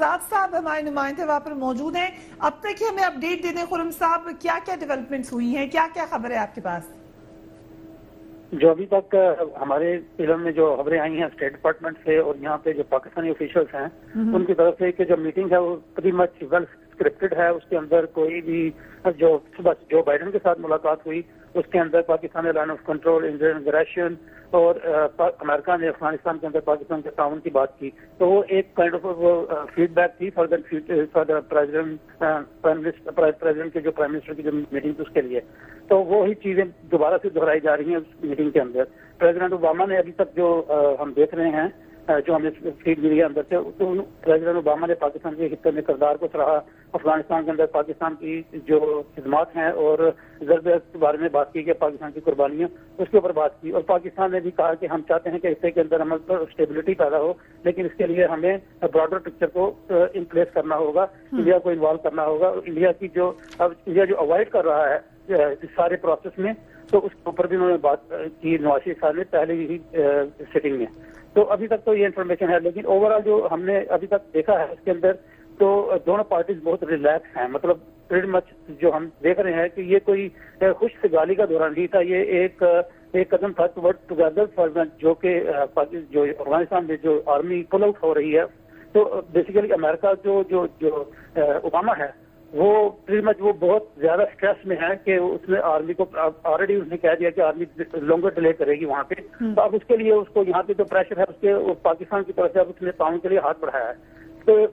शहजाद साहब हमारे नुमाइंदे वहाँ पर मौजूद हैं। अब तक ही हमें अपडेट दे दें खुर्रम साहब, क्या क्या डेवलपमेंट्स हुई हैं, क्या क्या खबर है आपके पास? जो अभी तक हमारे फिल्म में जो खबरें आई हैं स्टेट डिपार्टमेंट से और यहाँ पे जो पाकिस्तानी ऑफिशियल्स हैं उनकी तरफ से कि जो मीटिंग है वो प्रीटी मच वेल स्क्रिप्टेड है। उसके अंदर कोई भी जो सुबह जो बाइडेन के साथ मुलाकात हुई उसके अंदर Pakistan line of control, Indian aggression और अमेरिका ने अफगानिस्तान के अंदर पाकिस्तान के ताउन की बात की। तो वो एक काइंड ऑफ फीडबैक थी फॉर द प्रेसिडेंट के जो प्राइम मिनिस्टर की जो मीटिंग थी उसके लिए। तो वो ही चीजें दोबारा से दोहराई जा रही हैं उस मीटिंग के अंदर। प्रेसिडेंट ओबामा ने अभी तक जो हम देख रहे हैं जो हमें फीड मिली है अंदर से, तो प्रेसिडेंट ओबामा ने पाकिस्तान के हिस्से में किरदार को सराहा, अफगानिस्तान के अंदर पाकिस्तान की जो खिदमात हैं और ज़रबे के बारे में बात की कि पाकिस्तान की कुर्बानियां उसके ऊपर बात की। और पाकिस्तान ने भी कहा कि हम चाहते हैं कि हिस्से के अंदर अमल पर स्टेबिलिटी पैदा हो, लेकिन इसके लिए हमें ब्रॉडर पिक्चर को इन प्लेस करना होगा, इंडिया को इन्वॉल्व करना होगा। और इंडिया की जो अब इंडिया जो अवॉइड कर रहा है इस सारे प्रोसेस में, तो उसके ऊपर भी उन्होंने बात की नवाज शरीफ साहब ने पहले ही सिटिंग में। तो अभी तक तो ये इन्फॉर्मेशन है, लेकिन ओवरऑल जो हमने अभी तक देखा है इसके अंदर तो दोनों पार्टीज बहुत रिलैक्स हैं। मतलब प्रीटी मच जो हम देख रहे हैं कि ये कोई खुशगवाली का दौरान नहीं था, ये एक कदम था टुगेदर फॉर जो कि जो अफगानिस्तान में जो आर्मी पुल आउट हो रही है। तो बेसिकली अमेरिका जो ओबामा है वो प्रीटी मच वो बहुत ज्यादा स्ट्रेस में है कि उसने आर्मी को ऑलरेडी उसने कह दिया कि आर्मी लॉन्गर डिले करेगी वहां पे। तो अब उसके लिए उसको यहाँ पे जो प्रेशर है उसके पाकिस्तान की तरफ से अब उसने ताउन के लिए हाथ बढ़ाया है। तो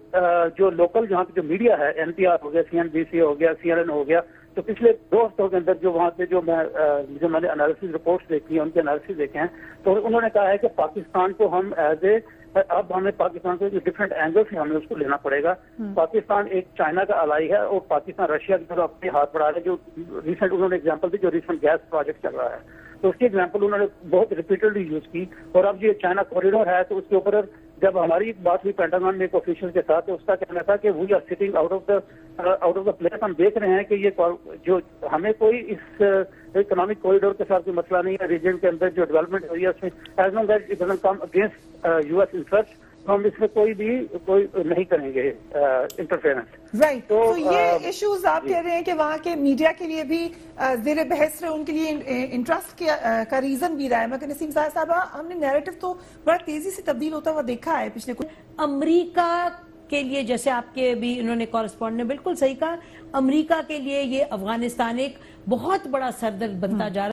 जो लोकल यहाँ पे जो मीडिया है, NPR हो गया, CNBC हो गया, CNN हो गया, तो पिछले 2 हफ्तों के अंदर जो वहाँ पे जो मैंने एनालिसिस रिपोर्ट्स देखी है, उनके एनालिसिस देखे हैं, तो उन्होंने कहा है कि पाकिस्तान को हम अब हमें पाकिस्तान को डिफरेंट एंगल से हमें उसको लेना पड़ेगा। पाकिस्तान एक चाइना का अलाई है और पाकिस्तान रशिया की तरफ अपने हाथ बढ़ा रहे। जो रिसेंट उन्होंने एग्जांपल दी, जो रिसेंट गैस प्रोजेक्ट चल रहा है, तो उसकी एग्जांपल उन्होंने बहुत रिपीटेडली यूज की। और अब ये चाइना कॉरिडोर है, तो उसके ऊपर जब हमारी बात हुई पेंटागन में एक ऑफिशियल के साथ, तो उसका कहना था कि we are sitting out of the place. हम देख रहे हैं कि ये जो हमें कोई इस इकोनॉमिक कॉरिडोर के साथ कोई मसला नहीं है। रीजन के अंदर जो डेवलपमेंट हुई है उसमें as long as it doesn't come against US interest, तो हम इसमें कोई नहीं करेंगे इंटरफेरेंस। राइट। तो ये इश्यूज आप कह रहे हैं कि वहाँ के मीडिया के लिए भी ज़ेर बहस रहे, उनके लिए इंटरेस्ट का रीजन भी रहा है। मगर नसीम साहब, हमने नैरेटिव तो बड़ा तेजी से तब्दील होता हुआ देखा है पिछले कुछ। अमेरिका के लिए, जैसे आपके भी उन्होंने कॉरेस्पॉन्डेंट ने बिल्कुल सही कहा, अमेरिका के लिए ये अफगानिस्तान एक बहुत बड़ा सरदर्द बनता जा रहा है।